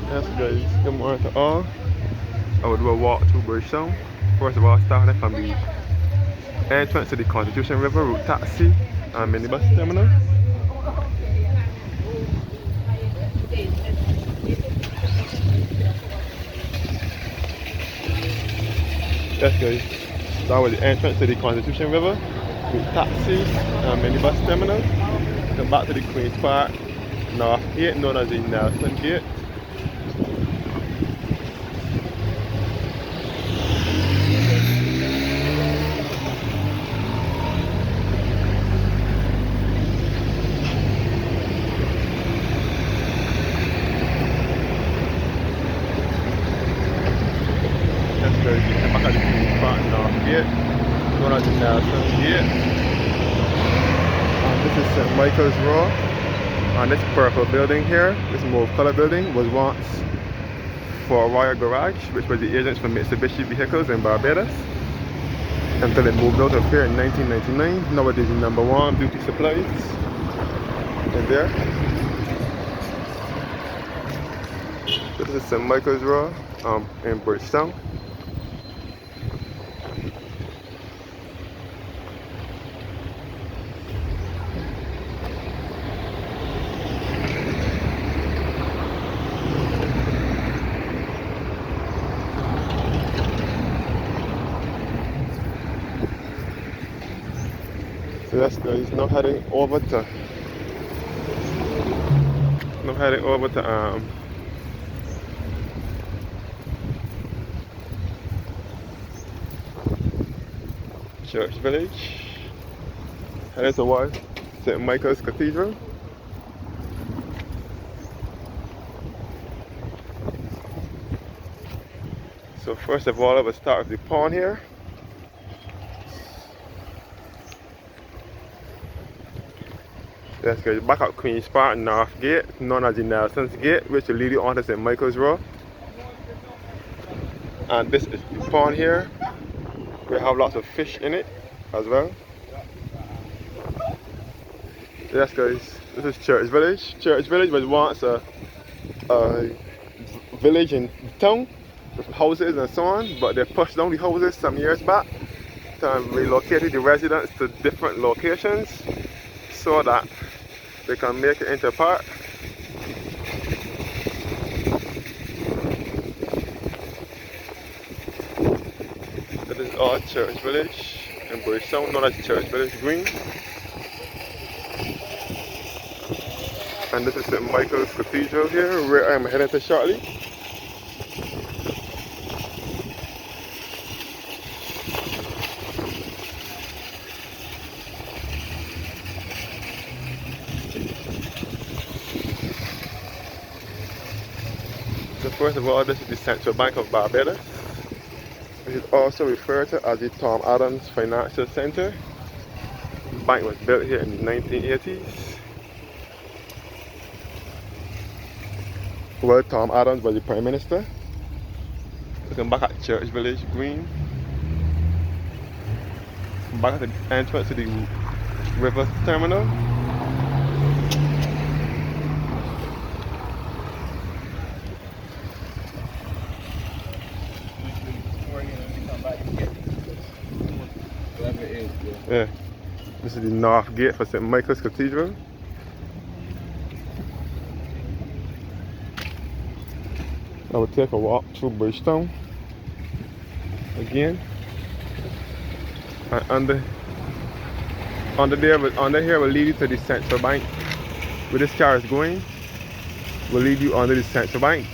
Yes guys, good morning to all. I will do a walk through Bridgetown. First of all, starting from the entrance to the Constitution River route taxi and minibus terminal. Yes guys, that was the entrance to the Constitution River route taxi and minibus terminal. Come back to the Queen's Park North Gate, known as the Nelson Gate. Yes guys, come back at the Queen's Park North Gate, known as the Nelson Gate. And this is St. Michael's Row. And this purple building here, this mauve color building, was once for Royal Garage, which was the agents for Mitsubishi vehicles in Barbados, until it moved out of here in 1999. Nowadays, the #1 beauty supplies in there. So this is St. Michael's Row in Bridgetown. So yes guys, now heading over to Church Village. Heading towards St. Michael's Cathedral. So first of all, I will start with the pond here. Let's go back up Queen's Park North Gate, known as the Nelson's Gate, which will lead you on to St. Michael's Row. And this is the pond here. We have lots of fish in it as well. Yes guys, this is Church Village. Church Village was once a village in town with houses and so on, but they pushed down the houses some years back and relocated the residents to different locations so that they can make it into a park. This is our Church Village in Bridgetown, known as Church Village Green. And this is St. Michael's Cathedral here, where I'm heading to shortly. So first of all, this is the Central Bank of Barbados, which is also referred to as the Tom Adams Financial Center. The bank was built here in the 1980s. Well, Tom Adams was the Prime Minister. Looking back at Church Village Green. Back at the entrance to the river terminal. Yeah, this is the North Gate for St. Michael's Cathedral. I will take a walk through Bridgetown again, and under here will lead you to the Central Bank. Where this car is going will lead you under the Central Bank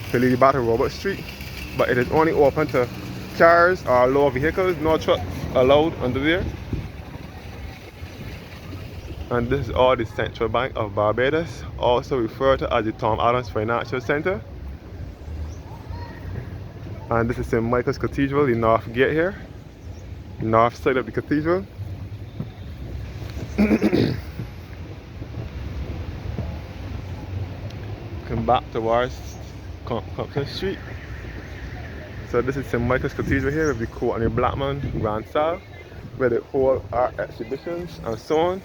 to lead you back to Robert Street, but it is only open to cars or lower vehicles, no trucks allowed under there. And this is all the Central Bank of Barbados, also referred to as the Tom Adams Financial Center. And this is St. Michael's Cathedral, the North Gate here, the north side of the cathedral. Come back towards Compton Street. So this is St. Michael's Cathedral here with the Courtney Blackman Grand Salle, where they hold art exhibitions and so on.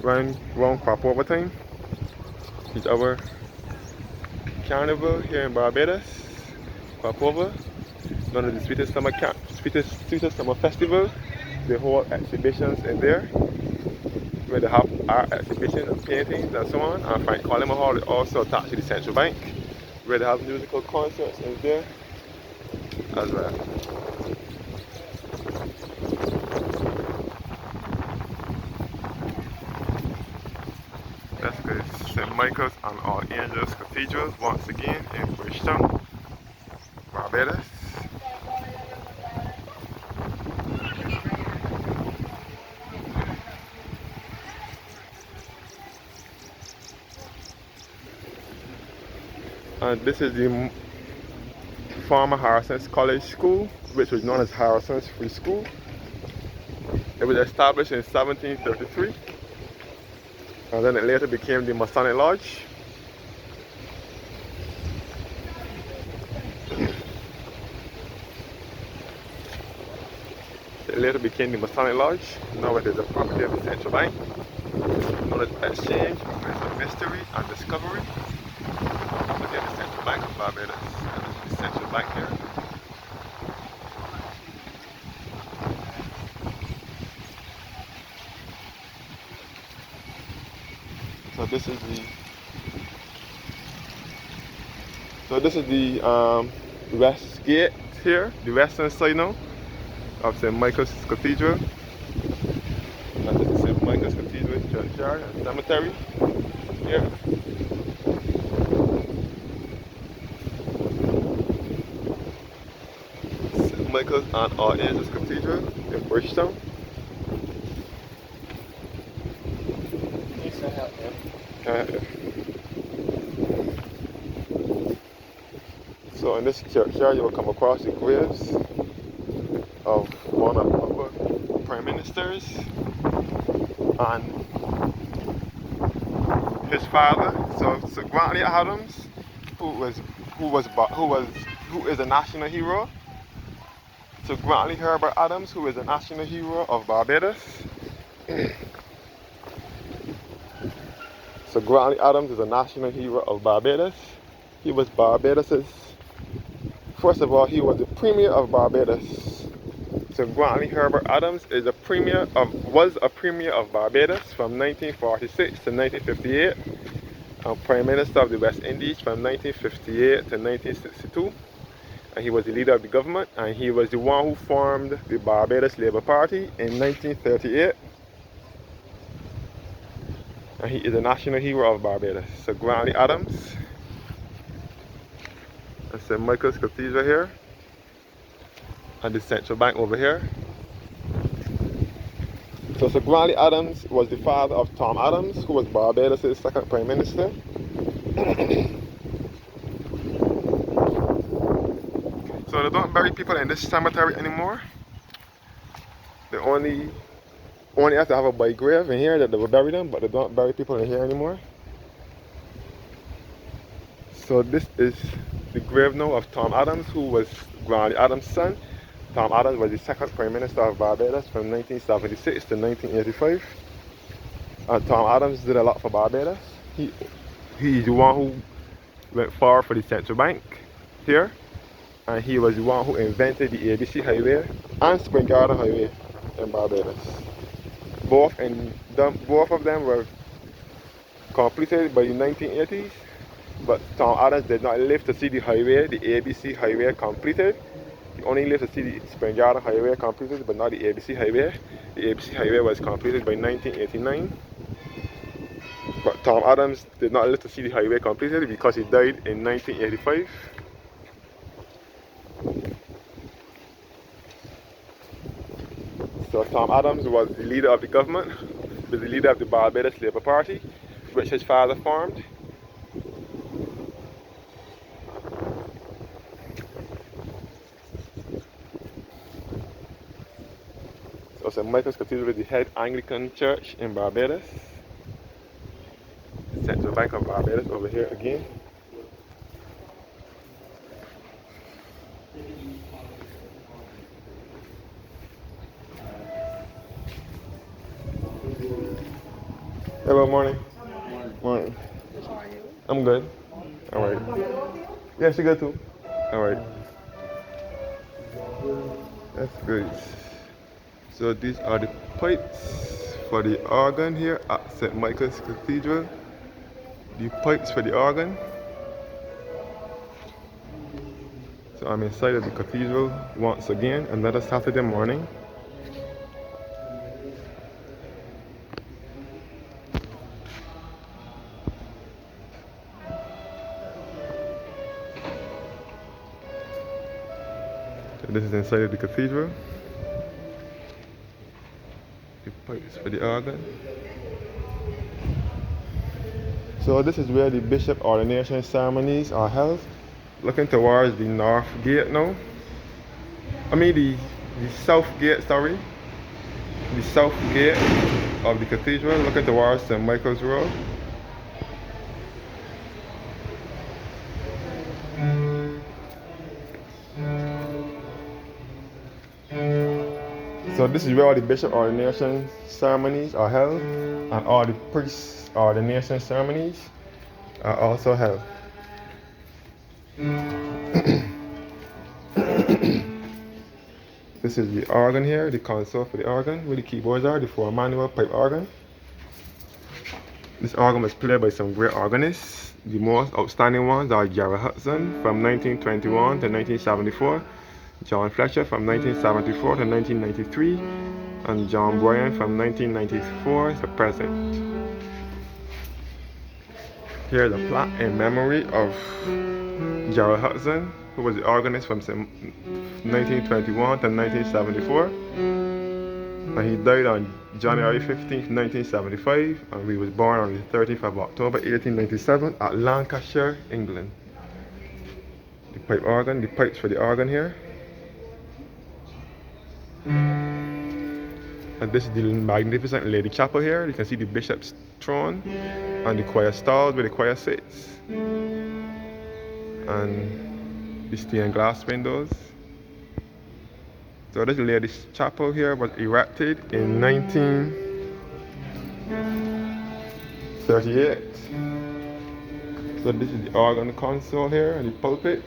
Round crop over time. It's our carnival here in Barbados, Papova. One of the sweetest summer festivals. They hold exhibitions in there where they have art exhibitions and paintings and so on. And Frank Collins Hall is also attached to the Central Bank where they have musical concerts in there as well. That's good. St. Michael's and All Angels Cathedral once again in Bridgetown, Barbados. And this is the former Harrison's College School, which was known as Harrison's Free School. It was established in 1733, and then it later became the Masonic Lodge. It later became the Masonic Lodge. Now it is a property of the Central Bank, known as Exchange, Place of Mystery and Discovery. Property of the Central Bank of Barbados. And this is the Central Bank here. So this is the west gate here, the western side now of St. Michael's Cathedral. And this is St. Michael's Cathedral churchyard and cemetery here. St. Michael's and All Angels Cathedral in Bridgetown. So in this churchyard you will come across the graves of one of our prime ministers and his father. So Grantley Adams, who is a national hero. So Grantley Herbert Adams, who is a national hero of Barbados. So Grantley Adams is a national hero of Barbados. He was Barbados's, first of all, he was the Premier of Barbados. So Grantley Herbert Adams was a Premier of Barbados from 1946 to 1958, and Prime Minister of the West Indies from 1958 to 1962. And he was the leader of the government, and he was the one who formed the Barbados Labour Party in 1938. And he is a national hero of Barbados. So Grantley Adams. And St. Michael's Cathedral here. And the Central Bank over here. So Grantley Adams was the father of Tom Adams, who was Barbados' second Prime Minister. So they don't bury people in this cemetery anymore. They only have to have a by grave in here that they will bury them, but they don't bury people in here anymore. So this is the grave now of Tom Adams, who was Grantley Adams' son. Tom Adams was the second Prime Minister of Barbados from 1976 to 1985. And Tom Adams did a lot for Barbados. He's the one who went forward for the Central Bank here. And he was the one who invented the ABC Highway and Spring Garden Highway in Barbados. Both of them were completed by the 1980s, but Tom Adams did not live to see the highway, the ABC Highway, completed. He only lived to see the Spring Garden Highway completed, but not the ABC Highway. The ABC Highway was completed by 1989. But Tom Adams did not live to see the highway completed because he died in 1985. So Tom Adams was the leader of the government, was the leader of the Barbados Labour Party, which his father formed. So St. Michael's Cathedral is the head Anglican church in Barbados. The Central Bank of Barbados over here again. Hello, morning. Morning. Morning. How are you? I'm good. Alright. Yeah, she good too. Alright. That's good. So these are the pipes for the organ here at St. Michael's Cathedral. The pipes for the organ. So I'm inside of the cathedral once again, another Saturday morning. So this is inside of the cathedral. The pipes for the organ. So this is where the bishop ordination ceremonies are held. Looking towards the north gate now. The south gate, sorry. The south gate of the cathedral, looking towards St. Michael's Road. So this is where all the bishop ordination ceremonies are held, and all the priest ordination ceremonies are also held. This is the organ here, the console for the organ, where the keyboards are, the 4-manual pipe organ. This organ was played by some great organists. The most outstanding ones are Gerald Hudson from 1921 to 1974, John Fletcher from 1974 to 1993, and John Bryan from 1994 to present. Here's a plaque in memory of Gerald Hudson, who was the organist from 1921 to 1974. And he died on January 15th, 1975, and he was born on the 30th of October, 1897 at Lancashire, England. The pipe organ, the pipes for the organ here. And this is the magnificent Lady Chapel here. You can see the bishop's throne and the choir stalls where the choir sits. And the stained glass windows. So this Lady's Chapel here was erected in 1938. So this is the organ console here and the pulpit.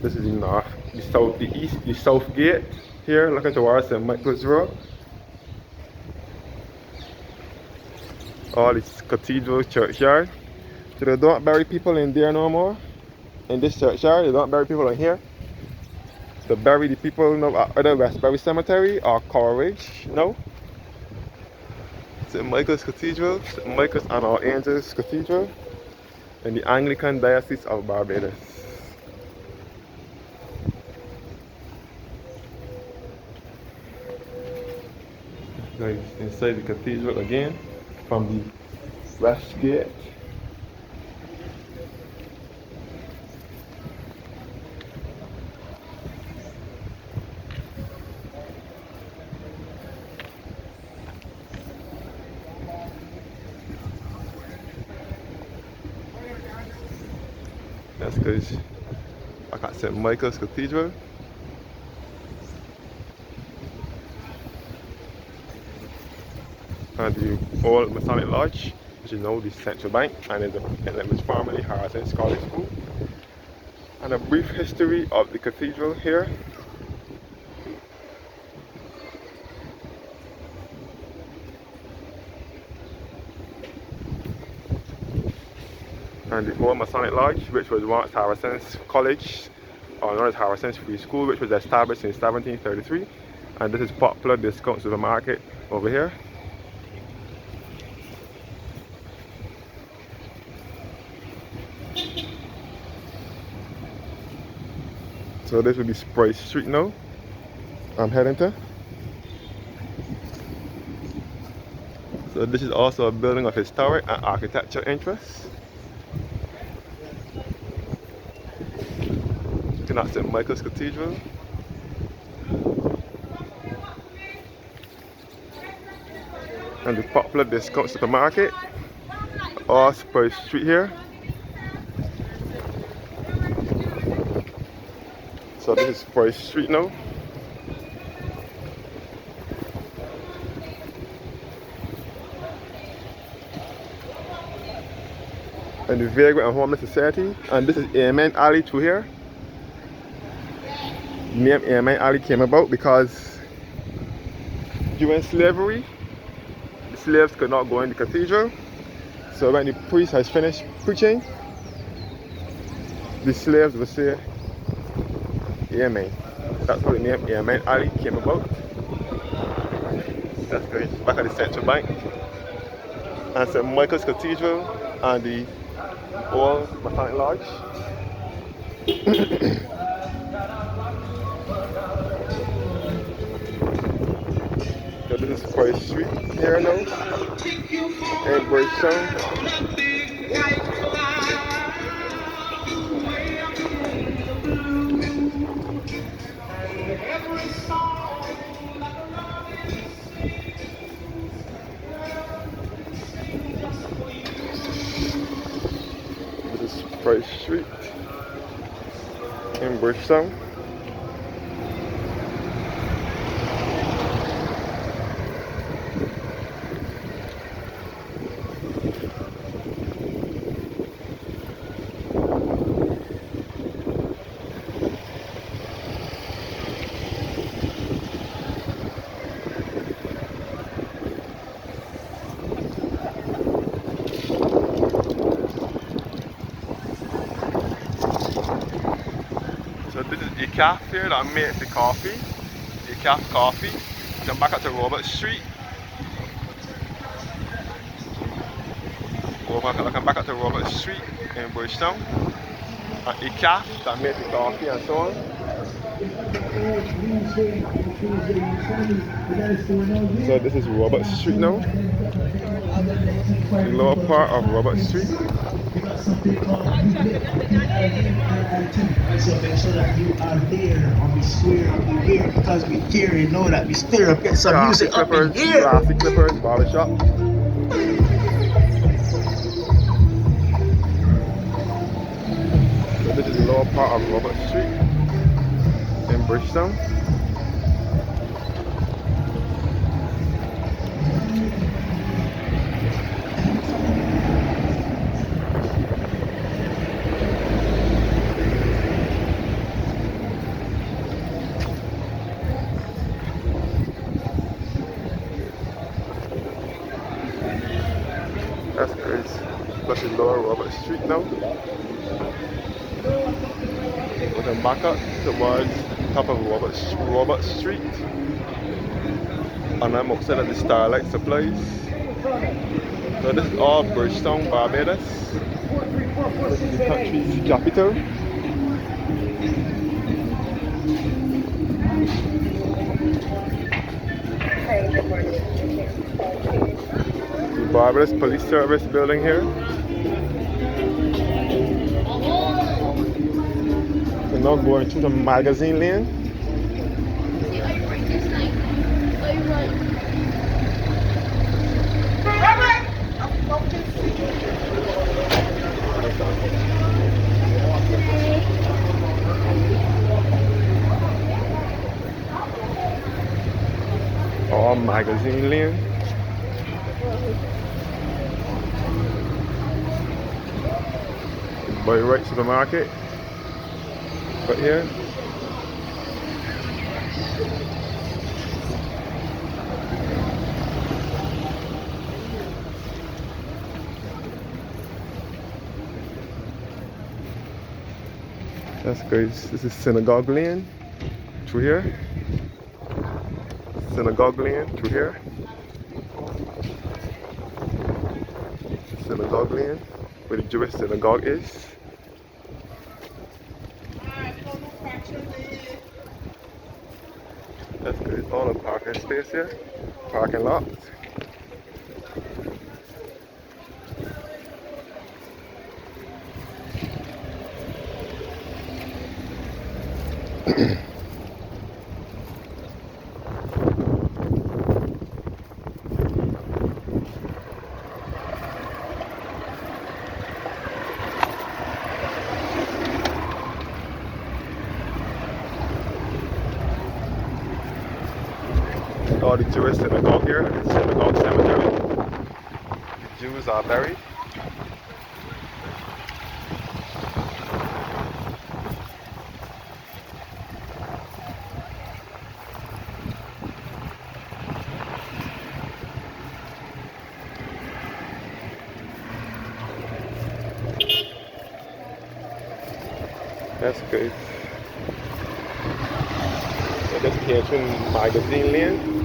This is the north, the south, the east, the south gate here, looking towards St. Michael's Road. All this cathedral churchyard. So they don't bury people in there no more. In this churchyard, they don't bury people in here. They bury the people at either Westbury Cemetery or Coleridge. No. St. Michael's Cathedral, St. Michael's and All Angels Cathedral, in the Anglican Diocese of Barbados. Now inside the cathedral again, from the west gate. That's good. Back at St. Michael's Cathedral. And the old Masonic Lodge, which is now the Central Bank, and it was formerly Harrison's College School. And a brief history of the cathedral here. And the old Masonic Lodge, which was once Harrison's College, or known as Harrison's Free School, which was established in 1733. And this is Popular Discount Supermarket over here. So this will be Sprite Street now. I'm heading to. So this is also a building of historic and architectural interest. Looking at St. Michael's Cathedral. And the Popular Discount Supermarket. Or Sprite Street here. So this is Forest Street now. And the Vagrant and Homeless Society. And this is Airman Alley through here. The name Airman Alley came about because during slavery, the slaves could not go in the cathedral. So when the priest has finished preaching, the slaves would say, Amen. That's how the name Airman Alley came about. That's great. Back at the Central Bank. And St. Michael's Cathedral and the old Masonic Lodge. So this is Forest Street here now. And Bridgetown. This is Forest Street in Bridgetown. So this is a cafe that makes the coffee, a cafe coffee. Then back up to Robert Street. Come back up to Robert Street in Bridgetown. And a cafe that makes the coffee and so on. So this is Robert Street now. The lower part of Robert Street. So make sure that you are there on the square of the year because we care and know that we stir up, get some music up in here. Classy Clippers, barbershop. So this is the lower part of Robert Street in Bridgetown. That's crazy. That's the lower Robert Street now. We can back up towards the top of Robert Street. And I'm outside of the Starlight Supplies. So this is all Bridgetown Barbados. This is the country's capital. The Barbados Police Service building here. We're now going through the magazine lane. All magazine lane. By right supermarket. Right here. That's good. This is Synagogue Lane through here. Synagogue Lane through here. Synagogue Lane, where the Jewish synagogue is. That's good. All the parking space here. Parking lot. all the Jewish synagogue here, the synagogue cemetery. The Jews are buried. That's good. So this came through Magazine Lane.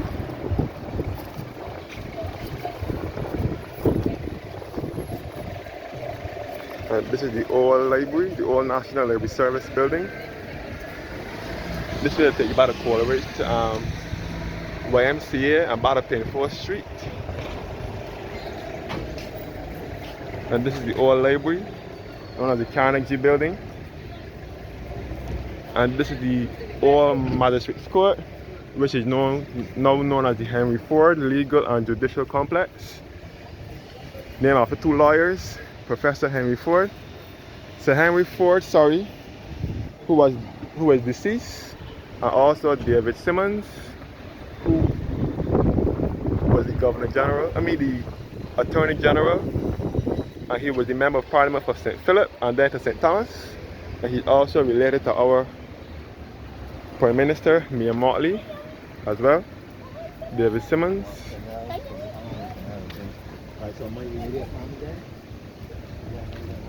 And this is the old library, the old National Library Service building. This will take you about a quarter way to YMCA and about up in 4th Street. And this is the old library, known as the Carnegie building. And this is the old Magistrates Court, which is now known as the Henry Ford Legal and Judicial Complex. Named after two lawyers, Professor Henry Ford. Sir Henry Ford, who was deceased, and also David Simmons, who was the Attorney General, and he was the Member of Parliament for St. Philip and then to St. Thomas. And he's also related to our Prime Minister, Mia Motley, as well. David Simmons.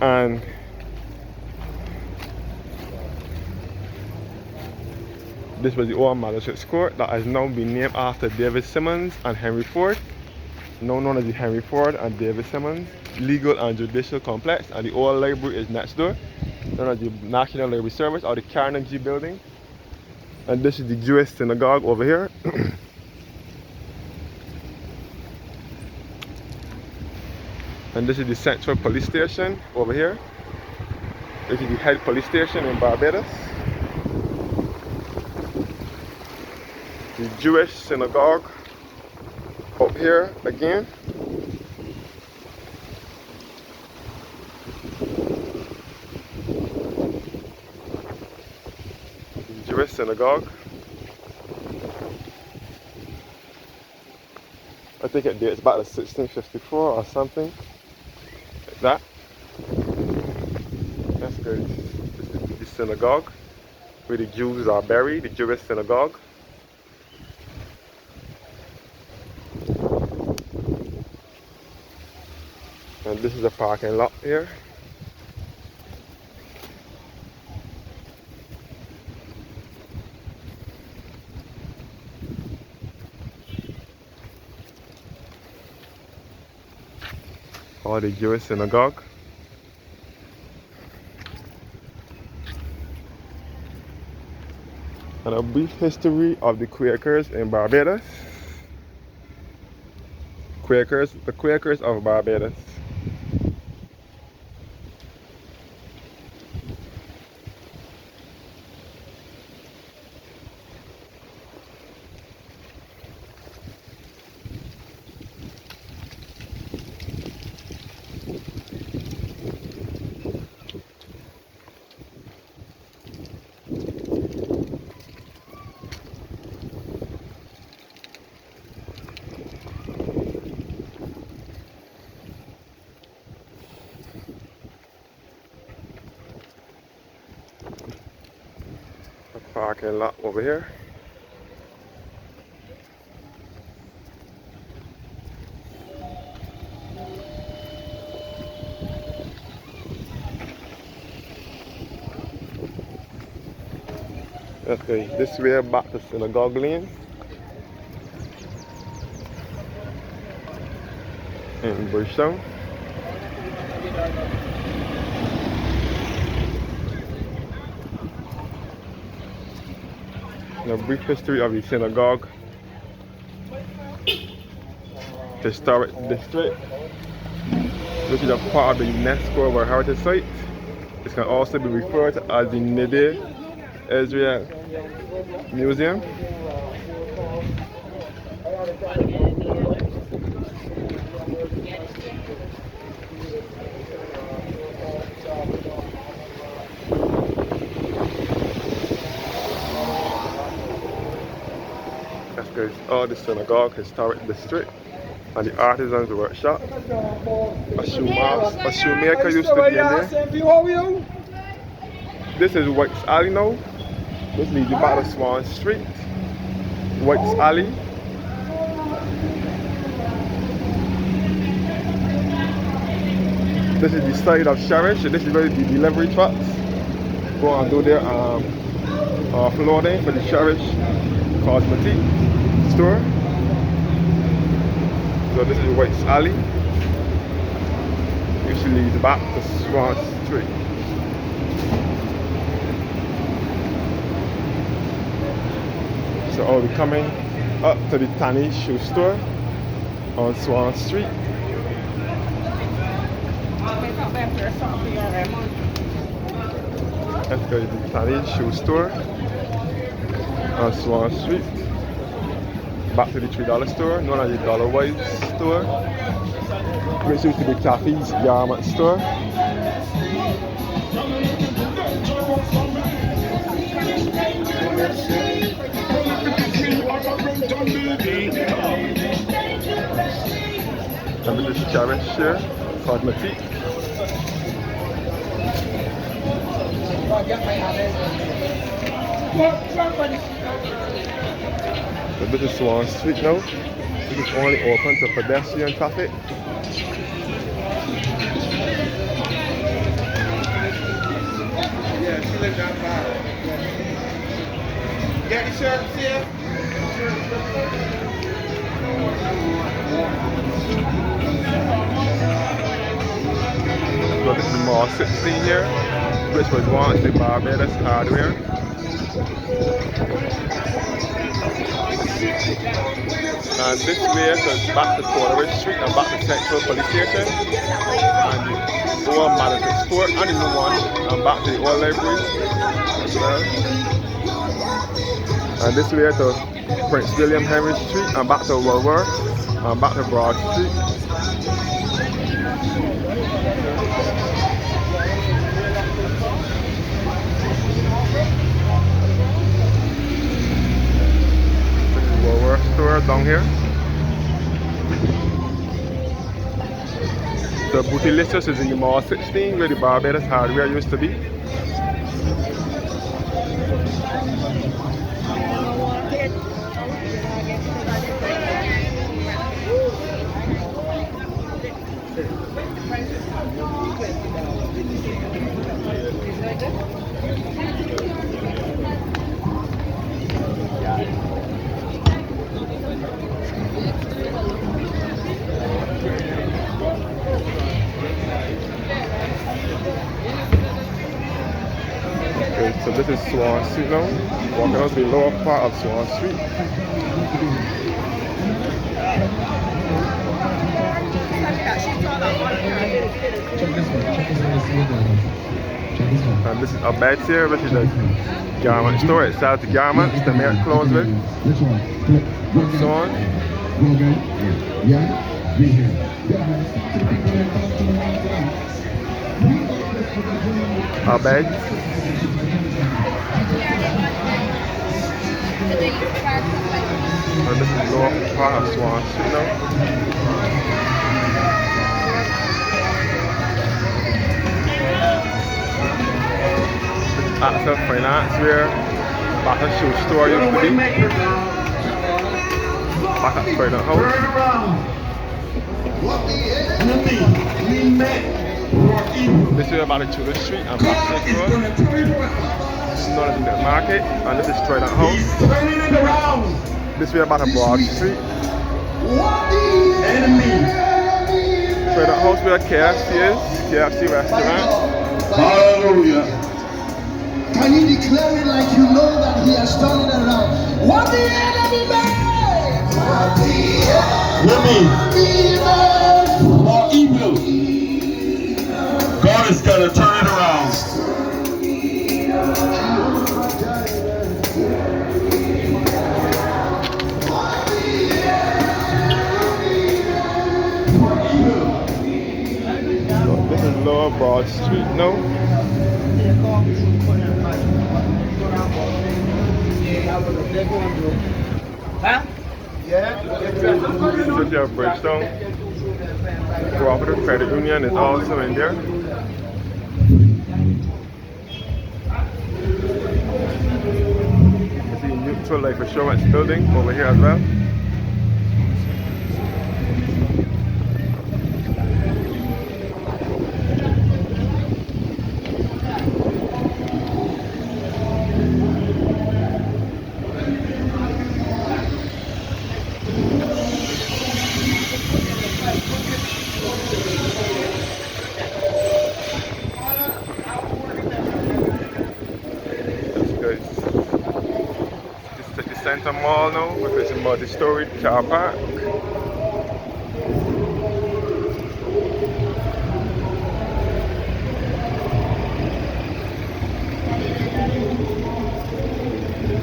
And this was the old Magistrates Court that has now been named after David Simmons and Henry Ford, now known as the Henry Ford and David Simmons Legal and Judicial Complex. And the old library is next door, known as the National Library Service, or the Carnegie building. And this is the Jewish synagogue over here. And this is the Central Police Station over here. This is the head police station in Barbados. The Jewish synagogue up here again. The Jewish synagogue. I think it dates back to 1654 or something like that. That's good. This is the synagogue where the Jews are buried, the Jewish synagogue. And this is a parking lot here. Or the Jewish synagogue. And a brief history of the Quakers in Barbados. The Quakers of Barbados. Parking lot over here. Okay, this way back to Synagogue Lane in Bridgetown. A brief history of the synagogue historic district, which is a part of the UNESCO World Heritage Site. This can also be referred to as the Nideh Israel Museum. That's There's all the synagogue, historic district, and the artisans workshop. A shoemaker used to be in there. This is White's Alley now. This leads you back to Swan Street. White's Alley. This is the side of Cherish. This is where the delivery trucks go and do their offloading for the Cherish cosmetic store. So this is White's Alley. Usually leads back to Swan Street. So I'll be coming up to the Tanny shoe store on Swan Street. Let's go to the Tanny shoe store on Swan Street. Back to the $3 store, known as the Dollar Wise store. Which used to be Kathy's garment store. And this is Cherish here, cosmetic. So this is Swan Street now. This is only open to pedestrian traffic. Yeah, she lived down by. You got any shirts here? So this is Mall 16 here, which was once the Barbados hardware. And this way goes back to Coleridge Street and back to Central Police Station. And the old Madison Store and the new one, and back to the old library as well. And this way to Prince William Henry Street and back to Woolworth and back to Broad Street. Store down here. The Bootylicious is in the Mall 16 where the Barbados hardware used to be. Okay, so this is Swan Street now. Walking out to the lower part of Swan Street. And this is a bed here, which is a garment store. It sells the garments, the male clothes with, and so on. A bed. And this is the lower part of Swan Street now. Access Finance where back a shoe store used to be. Back at Trident House. This is about the Tudor Street and back to Road. This is not in the market and this is Trident House. This way about a Broad Street. Trident House where KFC is, KFC restaurant. Hallelujah. Can you declare it like you know that he has turned it around? What the enemy made! What the enemy made! For evil. God is going to turn it around. So this is Lower Broad Street now. Huh? City of Bridgetown. Cooperative Credit Union is also in there. You see Mutual Life Assurance building over here as well. This city center mall now with its multi-story car park.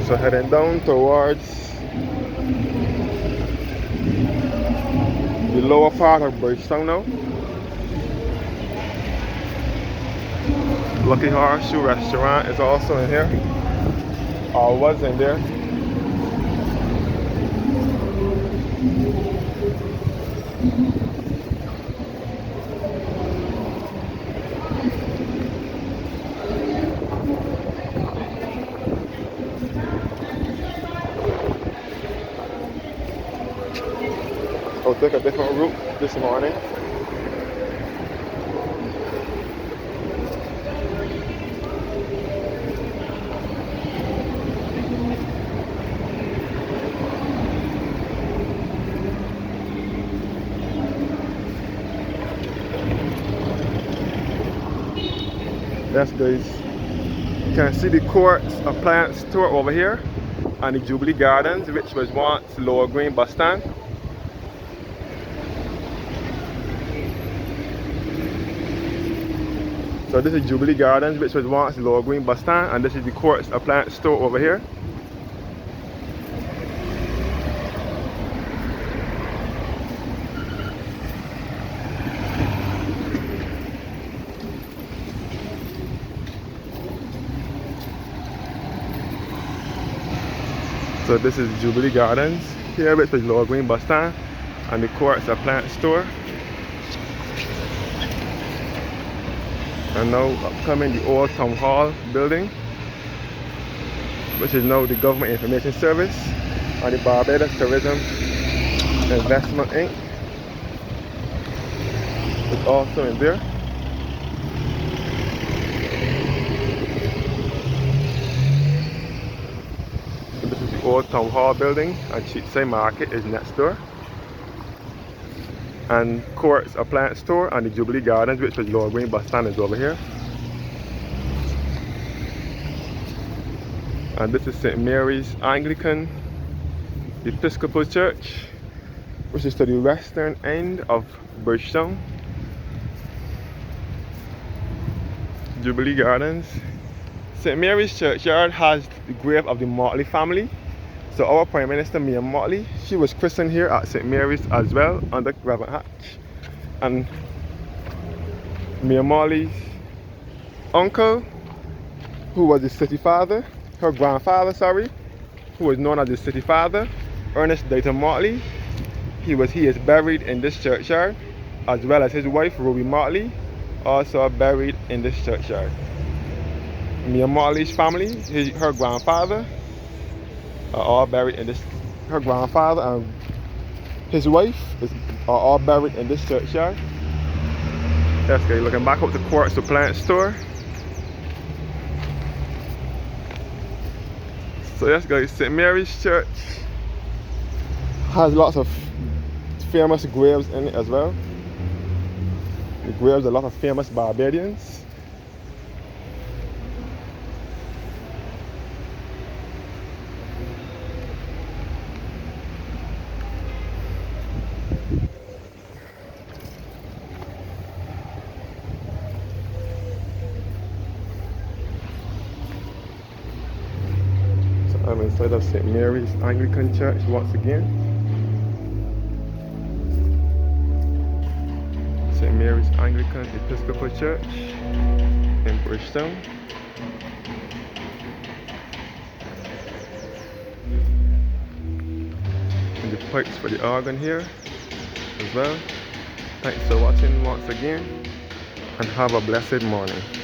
So heading down towards the lower part of Bridgetown now. Lucky Horseshoe Restaurant is also in here, or was in there. I'll take a different route this morning. Yes guys, you can see the Quartz appliance store over here and the Jubilee Gardens, which was once Lower Green bus stand. So this is Jubilee Gardens, which was once Lower Green bus stand, and this is the Quartz appliance store over here. So this is Jubilee Gardens here, which was Lower Green bus stand, and the Quartz appliance store. And now upcoming the old Town Hall building, which is now the Government Information Service, and the Barbados Tourism Investment Inc. is also in there. So this is the old Town Hall building, and Cheapside Market is next door. And Quartz appliance store and the Jubilee Gardens, which was Lower Green bus stand, is over here. And this is St. Mary's Anglican Episcopal Church, which is to the western end of Bridgetown. Jubilee Gardens. St. Mary's Churchyard has the grave of the Motley family. So our Prime Minister, Mia Motley, she was christened here at St. Mary's as well, under Reverend Hatch. And Mia Motley's uncle, who was the city father, her grandfather, sorry, who was known as the city father, Ernest Dayton Motley, he is buried in this churchyard, as well as his wife, Ruby Motley, also buried in this churchyard. Mia Motley's family, her grandfather, are all buried in this. Her grandfather and his wife are all buried in this churchyard. Yes, guys, looking back up the Quartz appliance store. So yes, guys, St. Mary's Church has lots of famous graves in it as well. The graves of a lot of famous Barbadians. I'm inside of St. Mary's Anglican Church once again. St. Mary's Anglican Episcopal Church in Bridgetown. And the pipes for the organ here as well. Thanks for watching once again, and have a blessed morning.